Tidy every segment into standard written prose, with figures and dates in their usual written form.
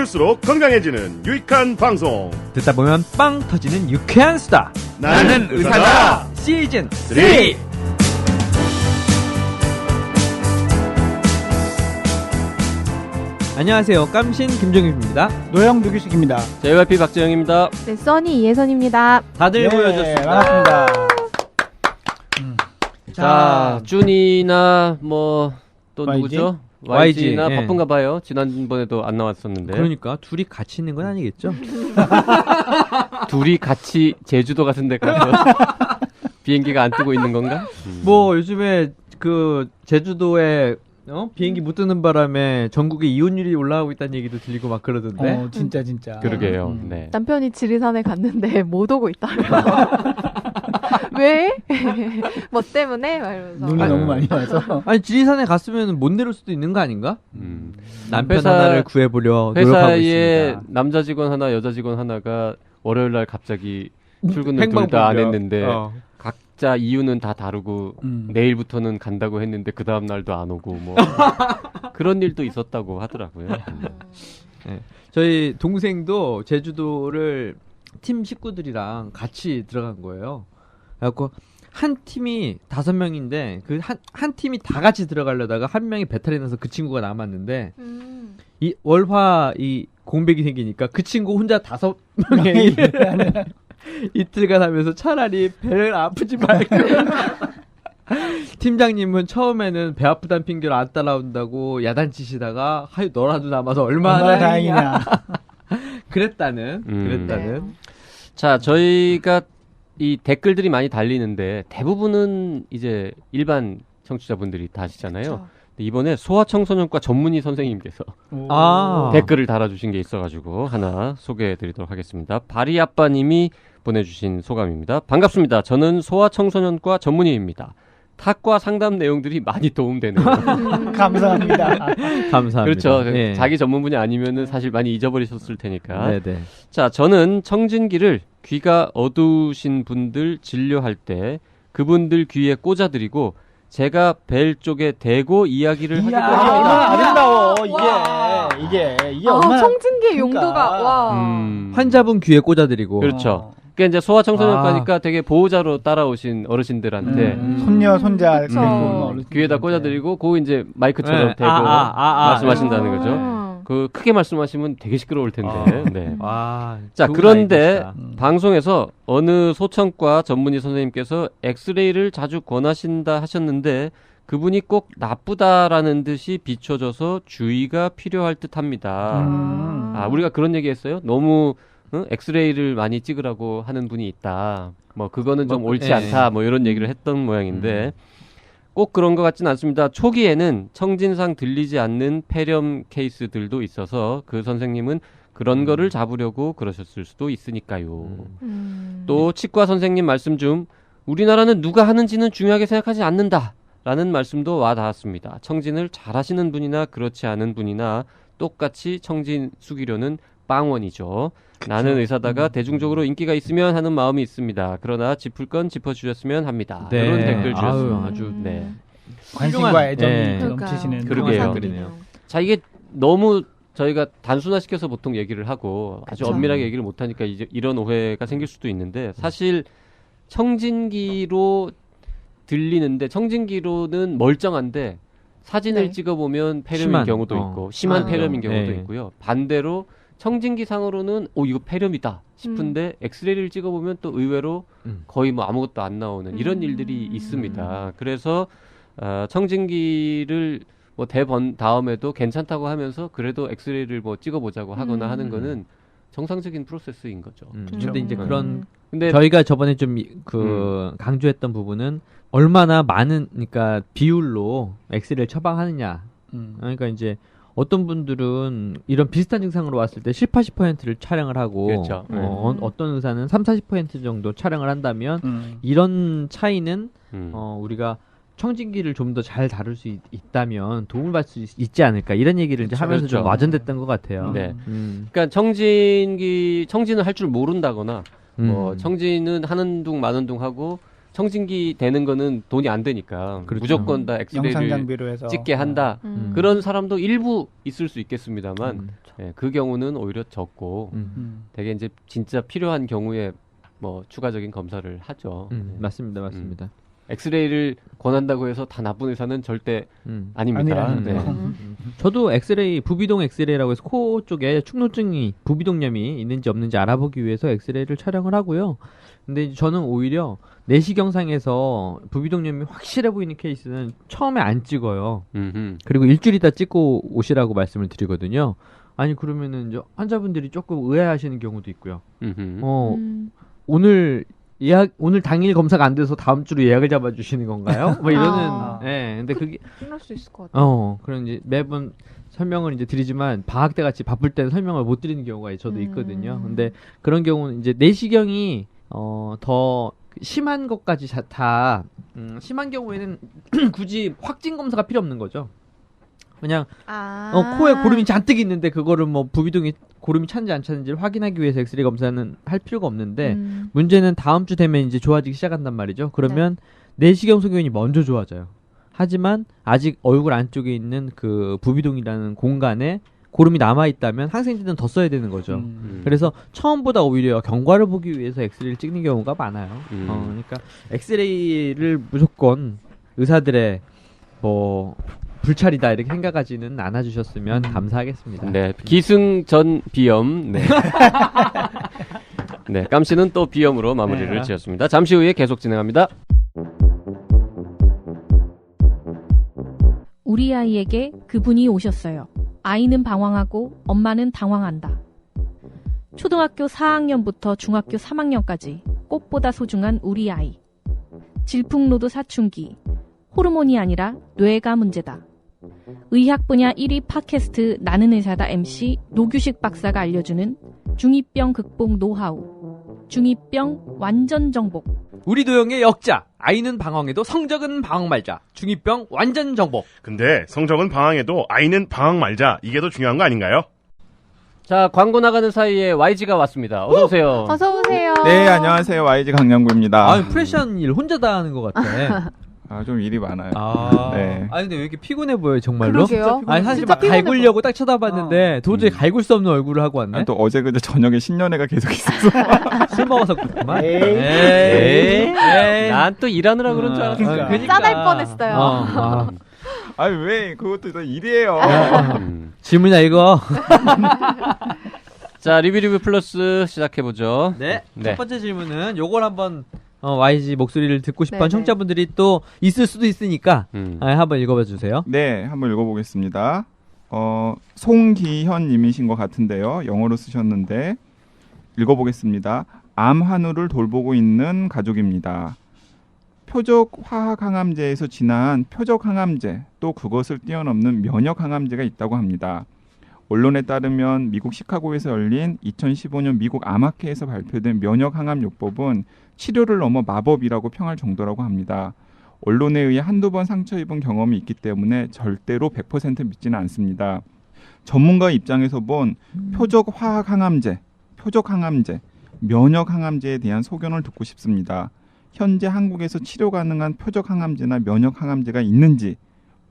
들을수록 건강해지는 유익한 방송. 듣다 보면 빵 터지는 유쾌한 수다. 나는 의사다. 시즌 3. 안녕하세요. 깜신 김종입니다. 노영 누기식입니다. JYP 박재영입니다. 네, 써니 이혜선입니다. 다들 모여줬습니다. 반갑습니다. 자, 준이나 뭐 또 누구죠? YG나 예. 바쁜가 봐요. 지난번에도 안 나왔었는데. 그러니까 둘이 같이 있는 건 아니겠죠? 둘이 같이 제주도 같은 데 가서 비행기가 안 뜨고 있는 건가? 뭐 요즘에 그 제주도에 비행기 못 뜨는 바람에 전국에 이혼율이 올라가고 있다는 얘기도 들리고 막 그러던데. 진짜. 그러게요. 네. 남편이 지리산에 갔는데 못 오고 있다며. 왜? 뭐 때문에? 막 이러면서. 눈이 너무 많이 와서. 아니 지리산에 갔으면 못 내릴 수도 있는 거 아닌가? 남편 회사- 하나를 구해보려 노력하고 회사에 있습니다. 남자 직원 하나, 여자 직원 하나가 월요일 날 갑자기 출근을 행방 둘 다 안 불명. 했는데 각자 이유는 다 다르고 내일부터는 간다고 했는데 그 다음 날도 안 오고 뭐 그런 일도 있었다고 하더라고요. 네. 저희 동생도 제주도를 팀 식구들이랑 같이 들어간 거예요. 그래갖고 한 팀이 5명인데 그 한 팀이 다 같이 들어가려다가 한 명이 배탈이 나서 그 친구가 남았는데 이 월화 이 공백이 생기니까 그 친구 혼자 5명의 이틀간 하면서 차라리 배를 아프지 말고 팀장님은 처음에는 배 아프다는 핑계로 안 따라온다고 야단치시다가 하유 너라도 남아서 얼마나 다행이냐. 그랬다는 자, 저희가 이 댓글들이 많이 달리는데 대부분은 이제 일반 청취자분들이 다 하시잖아요. 그렇죠. 근데 이번에 소아청소년과 전문의 선생님께서 아. 댓글을 달아주신 게 있어가지고 하나 소개해드리도록 하겠습니다. 바리 아빠님이 보내주신 소감입니다. 반갑습니다. 저는 소아청소년과 전문의입니다. 탁과 상담 내용들이 많이 도움되네요. 감사합니다. 감사합니다. 그렇죠. 예. 자기 전문 분야 아니면은 사실 많이 잊어버리셨을 테니까. 네네. 자, 저는 청진기를 귀가 어두우신 분들 진료할 때 그분들 귀에 꽂아드리고 제가 벨 쪽에 대고 이야기를 하기도 합니다. 아름다워. 이게 얼마나 청진기의 그러니까. 용도가 와. 환자분 귀에 꽂아드리고. 그렇죠. 그러니까 이제 소아청소년과니까 되게 보호자로 따라오신 어르신들한테 손녀 손자 그쵸. 그리고 귀에다 꽂아드리고 그 이제 마이크처럼 네. 대고 말씀하신다는 네. 거죠. 그 크게 말씀하시면 되게 시끄러울 텐데. 네. 와. 자, 좋은 그런데 아이디어시다. 방송에서 어느 소청과 전문의 선생님께서 엑스레이를 자주 권하신다 하셨는데 그분이 꼭 나쁘다라는 듯이 비춰져서 주의가 필요할 듯합니다. 아, 우리가 그런 얘기했어요. 너무 엑스레이를 많이 찍으라고 하는 분이 있다. 뭐 그거는 좀 옳지 예. 않다. 뭐 이런 얘기를 했던 모양인데 꼭 그런 것 같진 않습니다. 초기에는 청진상 들리지 않는 폐렴 케이스들도 있어서 그 선생님은 그런 거를 잡으려고 그러셨을 수도 있으니까요. 또 치과 선생님 말씀 중 우리나라는 누가 하는지는 중요하게 생각하지 않는다 라는 말씀도 와 닿았습니다. 청진을 잘하시는 분이나 그렇지 않은 분이나 똑같이 청진 수기료는 빵원이죠. 나는 의사다가 대중적으로 인기가 있으면 하는 마음이 있습니다. 그러나 짚을 건 짚어주셨으면 합니다. 네. 이런 댓글 주셨습니다. 아유, 아주 네. 관심과 애정이 예. 넘치시는 그러게요. 그러네요. 자, 이게 너무 저희가 단순화시켜서 보통 얘기를 하고 아주 그쵸. 엄밀하게 얘기를 못하니까 이제 이런 오해가 생길 수도 있는데 사실 청진기로 들리는데 청진기로는 멀쩡한데 사진을 네. 찍어보면 폐렴인 심한, 경우도 있고 심한 맞아요. 폐렴인 경우도 네. 있고요. 반대로 청진기 상으로는 이거 폐렴이다 싶은데 엑스레이를 찍어보면 또 의외로 거의 뭐 아무것도 안 나오는 이런 일들이 있습니다. 그래서 청진기를 뭐 대번 다음에도 괜찮다고 하면서 그래도 엑스레이를 뭐 찍어보자고 하거나 하는 거는 정상적인 프로세스인 거죠. 근데 이제 그런 근데 저희가 저번에 좀 강조했던 부분은 얼마나 많은 그러니까 비율로 엑스레이를 처방하느냐. 그러니까 이제 어떤 분들은 이런 비슷한 증상으로 왔을 때 7, 80%를 촬영을 하고 그렇죠. 어떤 의사는 3, 40% 정도 촬영을 한다면 이런 차이는 우리가 청진기를 좀 더 잘 다룰 수 있다면 도움을 받을 수 있지 않을까 이런 얘기를 이제 그렇죠, 하면서 그렇죠. 좀 와전됐던 것 같아요. 네. 그러니까 청진을 할 줄 모른다거나 뭐 청진은 하는 둥 마는 둥 하고 청진기 되는 거는 돈이 안 되니까 그렇죠. 무조건 다 영상 엑스레이를 장비로 해서 찍게 한다. 그런 사람도 일부 있을 수 있겠습니다만 예, 그 경우는 오히려 적고 되게 이제 진짜 필요한 경우에 뭐 추가적인 검사를 하죠. 예. 맞습니다, 맞습니다. 엑스레이를 권한다고 해서 다 나쁜 의사는 절대 아닙니다. 아니라는 네. 거. 저도 엑스레이, 부비동 엑스레이라고 해서 코 쪽에 축농증이, 부비동염이 있는지 없는지 알아보기 위해서 엑스레이를 촬영을 하고요. 근데 저는 오히려 내시경상에서 부비동염이 확실해 보이는 케이스는 처음에 안 찍어요. 그리고 일주일 있다 찍고 오시라고 말씀을 드리거든요. 아니 그러면은 환자분들이 조금 의아해하시는 경우도 있고요. 오늘 당일 검사가 안 돼서 다음 주로 예약을 잡아주시는 건가요? 뭐 이러는, 예, 근데 그게, 그럴 수 있을 것 같아요. 그런 이제 매번 설명을 이제 드리지만 방학 때 같이 바쁠 때는 설명을 못 드리는 경우가 저도 있거든요. 근데 그런 경우는 이제 내시경이, 더 심한 것까지 다, 심한 경우에는 굳이 확진 검사가 필요 없는 거죠. 그냥 코에 고름이 잔뜩 있는데 그거를 뭐 부비동이 고름이 찬지 안 찬지를 확인하기 위해서 엑스레이 검사는 할 필요가 없는데 문제는 다음 주 되면 이제 좋아지기 시작한단 말이죠. 그러면 내시경 소견이 먼저 좋아져요. 하지만 아직 얼굴 안쪽에 있는 그 부비동이라는 공간에 고름이 남아 있다면 항생제는 더 써야 되는 거죠. 그래서 처음보다 오히려 경과를 보기 위해서 엑스레이를 찍는 경우가 많아요. 그러니까 엑스레이를 무조건 의사들의 뭐 불찰이다 이렇게 생각하지는 않아주셨으면 감사하겠습니다. 네, 기승전 비염. 네. 네, 깜씨는 또 비염으로 마무리를 지었습니다. 잠시 후에 계속 진행합니다. 우리 아이에게 그분이 오셨어요. 아이는 방황하고 엄마는 당황한다. 초등학교 4학년부터 중학교 3학년까지 꽃보다 소중한 우리 아이. 질풍노도 사춘기. 호르몬이 아니라 뇌가 문제다. 의학 분야 1위 팟캐스트 나는 의사다 MC 노규식 박사가 알려주는 중2병 극복 노하우. 중2병 완전 정복. 우리 도영의 역자. 아이는 방황해도 성적은 방황 말자. 중2병 완전 정복. 근데 성적은 방황해도 아이는 방황 말자. 이게 더 중요한 거 아닌가요? 자, 광고 나가는 사이에 YG가 왔습니다. 어서 오세요. 어서 오세요. 네, 안녕하세요. YG 강량구입니다. 아, 프레시한 일 혼자 다 하는 것 같아. 좀 일이 많아요. 네. 아니 근데 왜 이렇게 피곤해 보여요, 정말로? 그러게요. 아니 사실 진짜 막 갈구려고 딱 쳐다봤는데 도저히 음. 갈굴 수 없는 얼굴을 하고 왔네. 또 어제 그제 저녁에 신년회가 계속 있어서. 술 먹어서 그렇구만. 에이. 난 또 일하느라 그런 줄 알았어. 그러니까. 짜날 뻔했어요. 아니 왜 그것도 다 일이에요. 질문이야 이거. 자, 리뷰 플러스 시작해보죠. 네. 네. 첫 번째 질문은 요걸 한번 YG 목소리를 듣고 싶어하는 네네. 청자분들이 또 있을 수도 있으니까 한번 읽어봐 주세요. 네, 한번 읽어보겠습니다. 송기현 님이신 것 같은데요. 영어로 쓰셨는데 읽어보겠습니다. 암 환우를 돌보고 있는 가족입니다. 표적 화학 항암제에서 진화한 표적 항암제, 또 그것을 뛰어넘는 면역 항암제가 있다고 합니다. 언론에 따르면 미국 시카고에서 열린 2015년 미국 암학회에서 발표된 면역 항암 요법은 치료를 넘어 마법이라고 평할 정도라고 합니다. 언론에 의해 한두 번 상처 입은 경험이 있기 때문에 절대로 100% 믿지는 않습니다. 전문가 입장에서 본 표적 화학 항암제, 표적 항암제, 면역 항암제에 대한 소견을 듣고 싶습니다. 현재 한국에서 치료 가능한 표적 항암제나 면역 항암제가 있는지,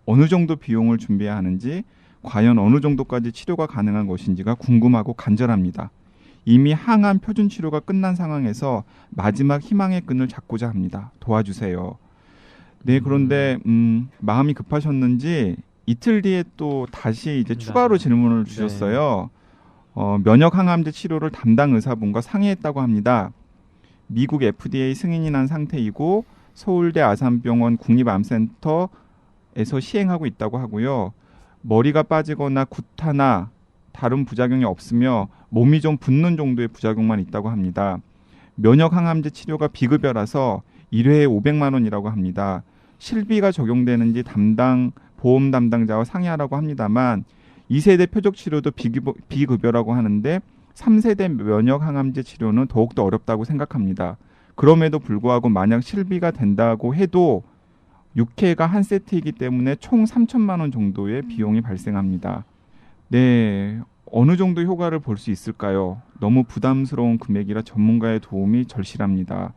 어느 정도 비용을 준비해야 하는지, 과연 어느 정도까지 치료가 가능한 것인지가 궁금하고 간절합니다. 이미 항암 표준 치료가 끝난 상황에서 마지막 희망의 끈을 잡고자 합니다. 도와주세요. 네, 그런데 마음이 급하셨는지 이틀 뒤에 또 다시 이제 추가로 질문을 주셨어요. 면역 항암제 치료를 담당 의사분과 상의했다고 합니다. 미국 FDA 승인이 난 상태이고 서울대 아산병원 국립암센터에서 시행하고 있다고 하고요. 머리가 빠지거나 구타나 다른 부작용이 없으며 몸이 좀 붓는 정도의 부작용만 있다고 합니다. 면역 항암제 치료가 비급여라서 1회에 500만 원이라고 합니다. 실비가 적용되는지 보험 담당자와 상의하라고 합니다만 2세대 표적 치료도 비급여라고 하는데 3세대 면역 항암제 치료는 더욱더 어렵다고 생각합니다. 그럼에도 불구하고 만약 실비가 된다고 해도 6회가 한 세트이기 때문에 총 3천만 원 정도의 비용이 발생합니다. 네, 어느 정도 효과를 볼 수 있을까요? 너무 부담스러운 금액이라 전문가의 도움이 절실합니다.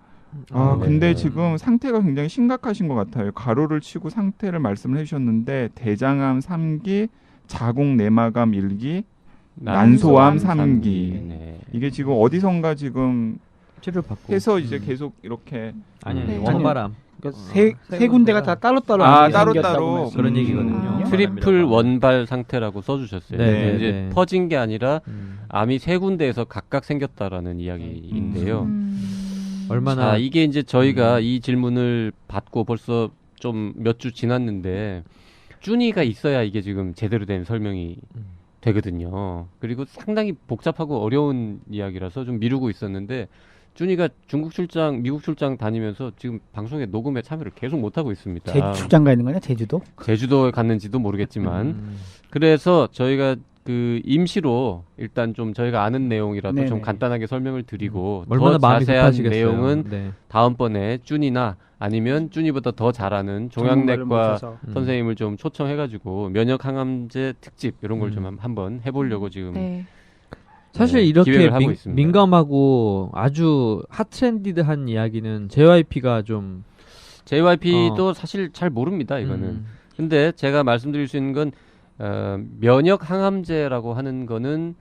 근데 네. 지금 상태가 굉장히 심각하신 것 같아요. 가로를 치고 상태를 말씀을 해주셨는데 대장암 3기, 자궁 내막암 1기, 난소암 3기. 네. 이게 지금 어디선가 지금 치료를 받고 해서 이제 계속 이렇게 아니 네. 원바람 그러니까 세 군데가 다 따로따로 아, 암이 따로따로. 생겼다고 말씀. 그런 얘기거든요. 트리플 원발 상태라고 써주셨어요. 네, 근데 네, 이제 네. 퍼진 게 아니라 암이 세 군데에서 각각 생겼다라는 이야기인데요. 얼마나 자, 이게 이제 저희가 이 질문을 받고 벌써 좀 몇 주 지났는데 준이가 있어야 이게 지금 제대로 된 설명이 되거든요. 그리고 상당히 복잡하고 어려운 이야기라서 좀 미루고 있었는데 준이가 중국 출장, 미국 출장 다니면서 지금 방송에 녹음에 참여를 계속 못하고 있습니다. 제주 출장 가 있는 거냐 제주도? 제주도에 갔는지도 모르겠지만 그래서 저희가 그 임시로 일단 좀 저희가 아는 내용이라도 네네. 좀 간단하게 설명을 드리고 얼마나 더 마음이 자세한 급하시겠어요. 내용은 네. 다음번에 준이나 아니면 준이보다 더 잘하는 전문가를 종양내과 모셔서. 선생님을 좀 초청해가지고 면역항암제 특집 이런 걸 좀 한번 해보려고 지금 네. 사실 네, 이렇게 기획을 하고 있습니다. 민감하고 아주 핫트렌디드한 이야기는 JYP가 좀 JYP도 사실 잘 모릅니다 이거는. 근데 제가 말씀드릴 수 있는 건 면역 항암제라고 하는 거는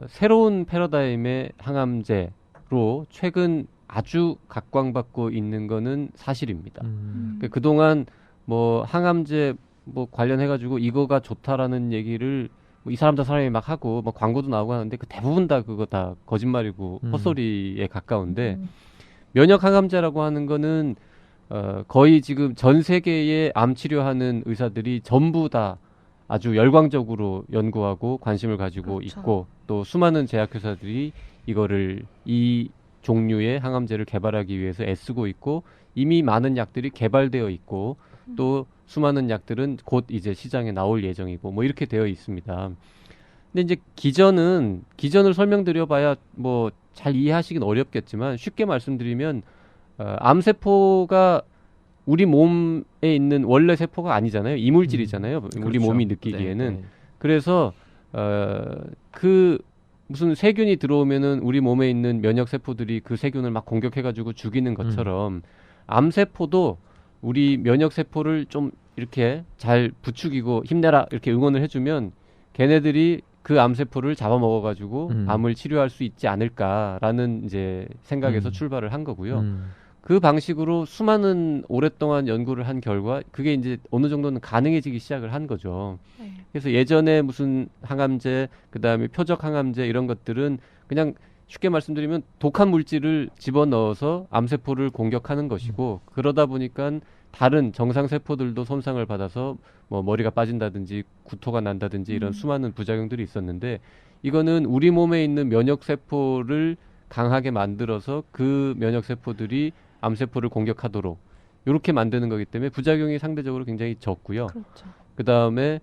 새로운 패러다임의 항암제로 최근 아주 각광받고 있는 거는 사실입니다. 그러니까 그동안 뭐 항암제 뭐 관련해 가지고 이거가 좋다라는 얘기를 뭐 이 사람 저 사람이 막 하고 뭐 광고도 나오고 하는데 그 대부분 다 그거 다 거짓말이고 헛소리에 가까운데 면역 항암제라고 하는 거는 거의 지금 전 세계의 암 치료하는 의사들이 전부 다 아주 열광적으로 연구하고 관심을 가지고 그렇죠. 있고 또 수많은 제약회사들이 이거를 이 종류의 항암제를 개발하기 위해서 애쓰고 있고 이미 많은 약들이 개발되어 있고 또 수많은 약들은 곧 이제 시장에 나올 예정이고 뭐 이렇게 되어 있습니다. 근데 이제 기전을 설명드려봐야 뭐 잘 이해하시긴 어렵겠지만 쉽게 말씀드리면 암세포가 우리 몸에 있는 원래 세포가 아니잖아요. 이물질이잖아요. 우리 그렇죠. 몸이 느끼기에는. 네. 그래서 그 무슨 세균이 들어오면은 우리 몸에 있는 면역 세포들이 그 세균을 막 공격해가지고 죽이는 것처럼 암세포도 우리 면역 세포를 좀 이렇게 잘 부추기고 힘내라 이렇게 응원을 해주면 걔네들이 그 암세포를 잡아먹어가지고 암을 치료할 수 있지 않을까라는 이제 생각에서 출발을 한 거고요. 그 방식으로 수많은 오랫동안 연구를 한 결과 그게 이제 어느 정도는 가능해지기 시작을 한 거죠. 네. 그래서 예전에 무슨 항암제, 그 다음에 표적 항암제 이런 것들은 그냥 쉽게 말씀드리면 독한 물질을 집어넣어서 암세포를 공격하는 것이고 그러다 보니까 다른 정상 세포들도 손상을 받아서 뭐 머리가 빠진다든지 구토가 난다든지 이런 수많은 부작용들이 있었는데 이거는 우리 몸에 있는 면역 세포를 강하게 만들어서 그 면역 세포들이 암세포를 공격하도록 이렇게 만드는 거기 때문에 부작용이 상대적으로 굉장히 적고요. 그렇죠. 그 다음에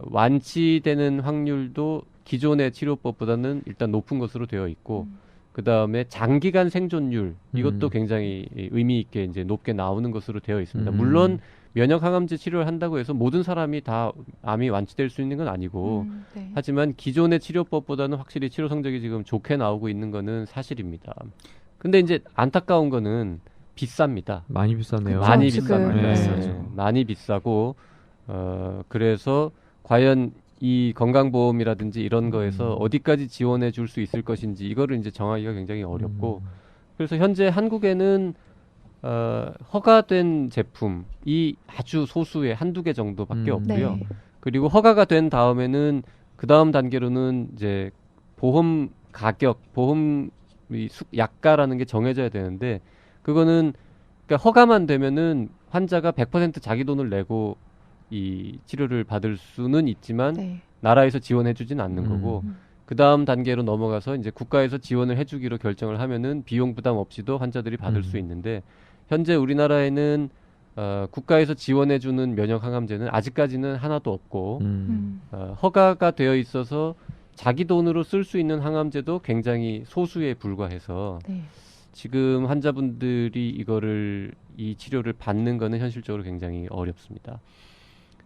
완치되는 확률도 기존의 치료법보다는 일단 높은 것으로 되어 있고 그 다음에 장기간 생존율 이것도 굉장히 의미 있게 이제 높게 나오는 것으로 되어 있습니다. 물론 면역 항암제 치료를 한다고 해서 모든 사람이 다 암이 완치될 수 있는 건 아니고 네. 하지만 기존의 치료법보다는 확실히 치료 성적이 지금 좋게 나오고 있는 거는 사실입니다. 근데 이제 안타까운 거는 비쌉니다. 많이 비싸네요. 많이 지금. 비쌉니다. 네. 네. 많이 비싸고 그래서 과연 이 건강보험이라든지 이런 거에서 어디까지 지원해 줄 수 있을 것인지 이거를 이제 정하기가 굉장히 어렵고 그래서 현재 한국에는 허가된 제품이 아주 소수의 한두 개 정도밖에 없고요. 네. 그리고 허가가 된 다음에는 그 다음 단계로는 이제 보험 가격, 보험 약가라는 게 정해져야 되는데 그거는 그러니까 허가만 되면은 환자가 100% 자기 돈을 내고 이 치료를 받을 수는 있지만 네. 나라에서 지원해주진 않는 거고 그 다음 단계로 넘어가서 이제 국가에서 지원을 해주기로 결정을 하면은 비용 부담 없이도 환자들이 받을 수 있는데 현재 우리나라에는 국가에서 지원해주는 면역 항암제는 아직까지는 하나도 없고 허가가 되어 있어서 자기 돈으로 쓸 수 있는 항암제도 굉장히 소수에 불과해서 네. 지금 환자분들이 이 치료를 받는 거는 현실적으로 굉장히 어렵습니다.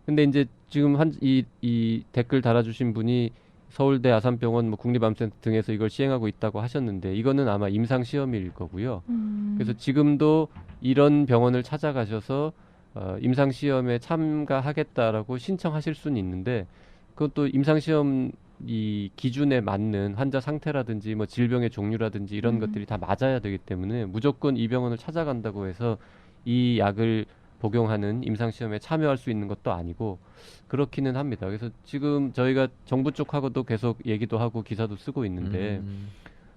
근데 이제 지금 이 댓글 달아주신 분이 서울대 아산병원 뭐 국립암센터 등에서 이걸 시행하고 있다고 하셨는데 이거는 아마 임상 시험일 거고요. 그래서 지금도 이런 병원을 찾아가셔서 임상시험에 참가하겠다라고 신청하실 수는 있는데 그것도 임상시험 이 기준에 맞는 환자 상태라든지 뭐 질병의 종류라든지 이런 것들이 다 맞아야 되기 때문에 무조건 이 병원을 찾아간다고 해서 이 약을 복용하는 임상시험에 참여할 수 있는 것도 아니고 그렇기는 합니다. 그래서 지금 저희가 정부 쪽하고도 계속 얘기도 하고 기사도 쓰고 있는데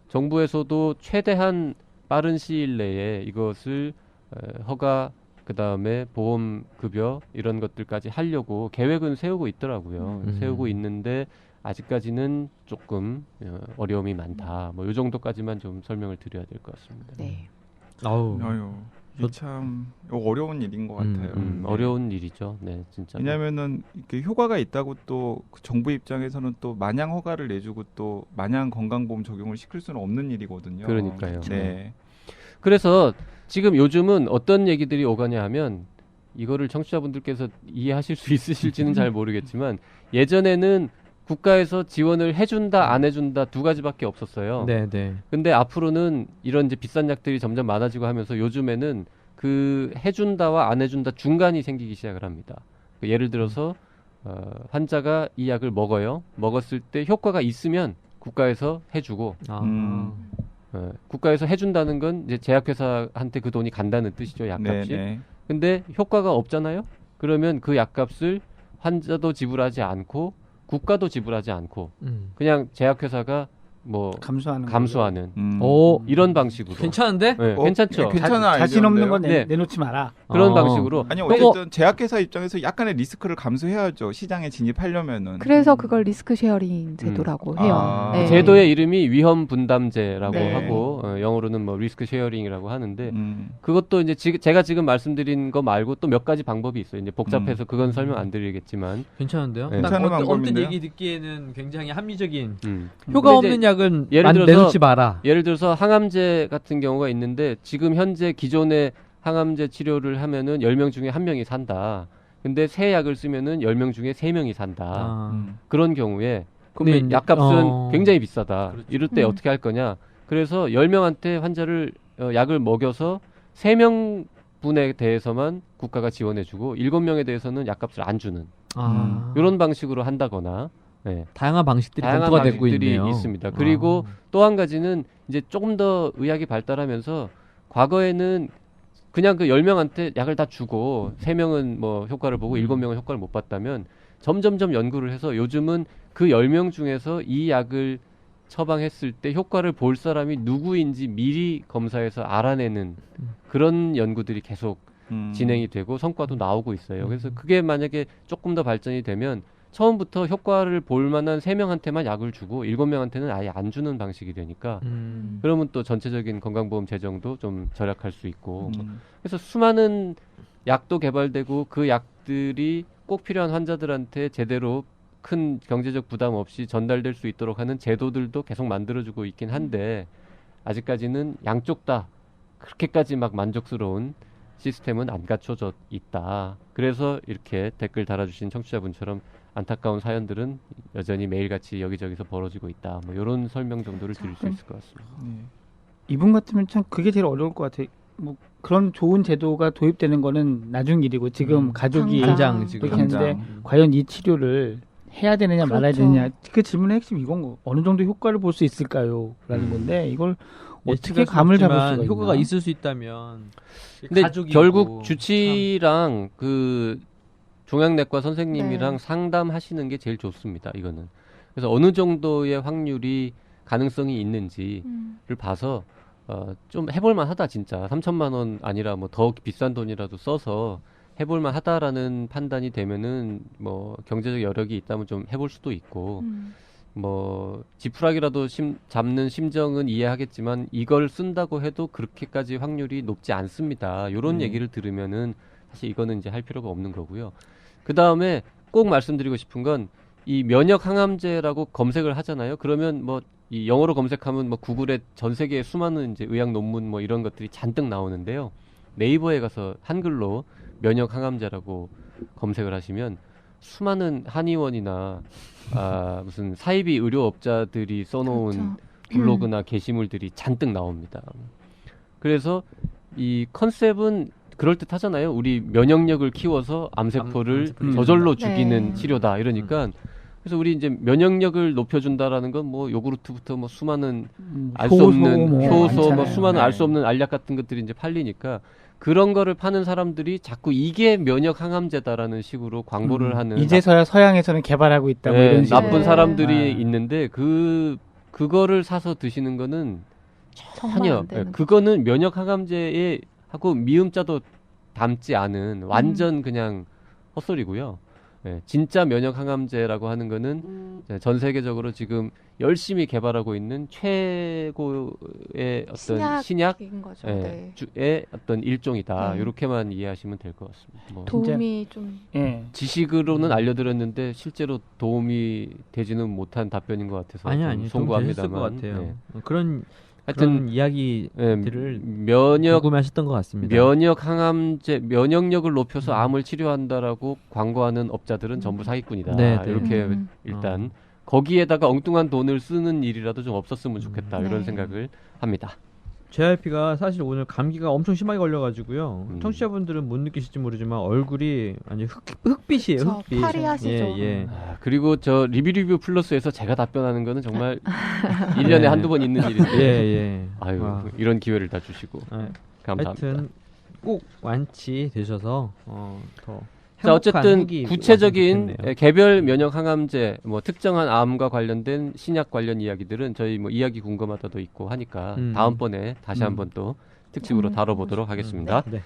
정부에서도 최대한 빠른 시일 내에 이것을 허가 그다음에 보험 급여 이런 것들까지 하려고 계획은 세우고 있더라고요. 세우고 있는데 아직까지는 조금 어려움이 많다. 뭐 이 정도까지만 좀 설명을 드려야 될 것 같습니다. 네. 아우. 아유, 이게 참 어려운 일인 것 같아요. 네. 어려운 일이죠. 네, 진짜. 왜냐하면은 이렇게 효과가 있다고 또그 정부 입장에서는 또 마냥 허가를 내주고 또 마냥 건강보험 적용을 시킬 수는 없는 일이거든요. 그러니까요. 네. 그래서 지금 요즘은 어떤 얘기들이 오가냐 하면 이거를 청취자분들께서 이해하실 수 있으실지는 잘 모르겠지만 예전에는 국가에서 지원을 해준다 안 해준다 두 가지밖에 없었어요. 네, 네. 근데 앞으로는 이런 이제 비싼 약들이 점점 많아지고 하면서 요즘에는 그 해준다와 안 해준다 중간이 생기기 시작을 합니다. 예를 들어서 환자가 이 약을 먹어요. 먹었을 때 효과가 있으면 국가에서 해주고 국가에서 해준다는 건 이제 제약회사한테 그 돈이 간다는 뜻이죠. 약값이. 네. 근데 효과가 없잖아요. 그러면 그 약값을 환자도 지불하지 않고 국가도 지불하지 않고 그냥 제약회사가 뭐 감수하는 오, 이런 방식으로 괜찮은데? 네, 괜찮죠. 괜찮은 자신 없는 건 네. 내놓지 마라. 그런 방식으로 아니 어쨌든 제약회사 입장에서 약간의 리스크를 감수해야죠. 시장에 진입하려면은. 그래서 그걸 리스크 쉐어링 제도라고 해요. 아. 네. 제도의 이름이 위험 분담제라고 네. 하고 영어로는 뭐 리스크 쉐어링이라고 하는데 그것도 이제 제가 지금 말씀드린 거 말고 또 몇 가지 방법이 있어요. 이제 복잡해서 그건 설명 안 드리겠지만 괜찮은데요? 네. 딱 괜찮은 언뜻 방법인데요? 얘기 듣기에는 굉장히 합리적인 근데 효과 이제 없는 약은 예를 들어서 내놓지 마라. 예를 들어서 항암제 같은 경우가 있는데 지금 현재 기존의 항암제 치료를 하면은 10명 중에 1명이 산다. 근데 새 약을 쓰면은 10명 중에 3명이 산다. 그런 경우에 근데 그러면 이제- 약값은 굉장히 비싸다. 그렇죠. 이럴 때 어떻게 할 거냐? 그래서 10명한테 환자를 약을 먹여서 3명분에 대해서만 국가가 지원해주고 7명에 대해서는 약값을 안 주는 이런 방식으로 한다거나 네. 다양한 방식들이 다양한 검토가 되고 방식들이 있네요. 있습니다. 그리고 또 한 가지는 이제 조금 더 의학이 발달하면서 과거에는 그냥 그 10명한테 약을 다 주고 3명은 뭐 효과를 보고 7명은 효과를 못 봤다면 점점점 연구를 해서 요즘은 그 10명 중에서 이 약을 처방했을 때 효과를 볼 사람이 누구인지 미리 검사해서 알아내는 그런 연구들이 계속 진행이 되고 성과도 나오고 있어요. 그래서 그게 만약에 조금 더 발전이 되면 처음부터 효과를 볼 만한 3명한테만 약을 주고 7명한테는 아예 안 주는 방식이 되니까 그러면 또 전체적인 건강보험 재정도 좀 절약할 수 있고 그래서 수많은 약도 개발되고 그 약들이 꼭 필요한 환자들한테 제대로 큰 경제적 부담 없이 전달될 수 있도록 하는 제도들도 계속 만들어주고 있긴 한데 아직까지는 양쪽 다 그렇게까지 막 만족스러운 시스템은 안 갖춰져 있다. 그래서 이렇게 댓글 달아주신 청취자분처럼 안타까운 사연들은 여전히 매일같이 여기저기서 벌어지고 있다. 뭐 이런 설명 정도를 드릴 수 있을 것 같습니다. 이분 같으면 참 그게 제일 어려울 것 같아요. 뭐 그런 좋은 제도가 도입되는 거는 나중 일이고 지금 가족이 당장 지금 그렇게 했는데 과연 이 치료를 해야 되느냐 말아야 그렇죠. 되느냐 그 질문의 핵심 이건 거. 어느 정도 효과를 볼 수 있을까요? 라는 건데 이걸 어떻게 예측할 수 감을 잡을 없지만 수가 효과가 있나? 있을 수 있다면 근데 가족이고 결국 주치랑 그 종양내과 선생님이랑 네. 상담하시는 게 제일 좋습니다. 이거는. 그래서 어느 정도의 확률이 가능성이 있는지를 봐서 좀 해볼만 하다 진짜 3천만 원 아니라 뭐 더 비싼 돈이라도 써서 해볼만 하다라는 판단이 되면은 뭐 경제적 여력이 있다면 좀 해볼 수도 있고 뭐 지푸라기라도 잡는 심정은 이해하겠지만 이걸 쓴다고 해도 그렇게까지 확률이 높지 않습니다. 이런 얘기를 들으면은 사실 이거는 이제 할 필요가 없는 거고요. 그 다음에 꼭 말씀드리고 싶은 건 이 면역 항암제라고 검색을 하잖아요. 그러면 뭐 이 영어로 검색하면 뭐 구글에 전 세계의 수많은 이제 의학 논문 뭐 이런 것들이 잔뜩 나오는데요. 네이버에 가서 한글로 면역 항암제라고 검색을 하시면 수많은 한의원이나 무슨 사이비 의료업자들이 써놓은 그렇죠. 블로그나 게시물들이 잔뜩 나옵니다. 그래서 이 컨셉은 그럴 듯하잖아요. 우리 면역력을 키워서 암세포를 암세포를 저절로 죽인다. 죽이는 네. 치료다 이러니까 그래서 우리 이제 면역력을 높여준다라는 건 뭐 요구르트부터 뭐 수많은 알 수 없는 효소 뭐 수많은 알 수 없는 알약 같은 것들이 이제 팔리니까 그런 거를 파는 사람들이 자꾸 이게 면역 항암제다라는 식으로 광고를 하는 이제서야 서양에서는 개발하고 있다. 뭐 네, 이런 식으로. 나쁜 네. 사람들이 아. 있는데 그거를 사서 드시는 거는 정말 전혀 안 되는 그거는 면역 항암제에 하고 미음자도 담지 않은 완전 그냥 헛소리고요. 예, 진짜 면역 항암제라고 하는 거는 전 세계적으로 지금 열심히 개발하고 있는 최고의 어떤 신약 인 거죠. 예, 네. 의 어떤 일종이다. 네. 이렇게만 이해하시면 될 것 같습니다. 뭐 도움이 좀 예. 지식으로는 알려드렸는데 실제로 도움이 되지는 못한 답변인 것 같아서 아니 좀 아니 좀 송구합니다만. 되셨을 것 같아요. 예. 그런 하여튼 이야기들을 면역 궁금해하셨던 것 같습니다. 면역 항암제 면역력을 높여서 암을 치료한다라고 광고하는 업자들은 전부 사기꾼이다. 네, 네. 이렇게 일단 거기에다가 엉뚱한 돈을 쓰는 일이라도 좀 없었으면 좋겠다 이런 네. 생각을 합니다. JYP가 사실 오늘 감기가 엄청 심하게 걸려가지고 청취자분들은 못 느끼실지 모르지만 얼굴이 완전 흑빛이에요. 그쵸, 흑빛. 파리하시죠. 예, 예. 아, 그리고 저 리뷰 플러스에서 제가 답변하는 거는 정말 1년에 네. 한두 번 있는 예, 일인데 예. 아유 와. 이런 기회를 다 주시고 아, 감사합니다. 하여튼 꼭 완치되셔서 더 자 어쨌든 후기 구체적인 왔으면 좋겠네요. 개별 면역 항암제 뭐 특정한 암과 관련된 신약 관련 이야기들은 저희 뭐 이야기 궁금하다도 있고 하니까 다음번에 다시 한번 또 특집으로 다뤄보도록 하겠습니다. 네.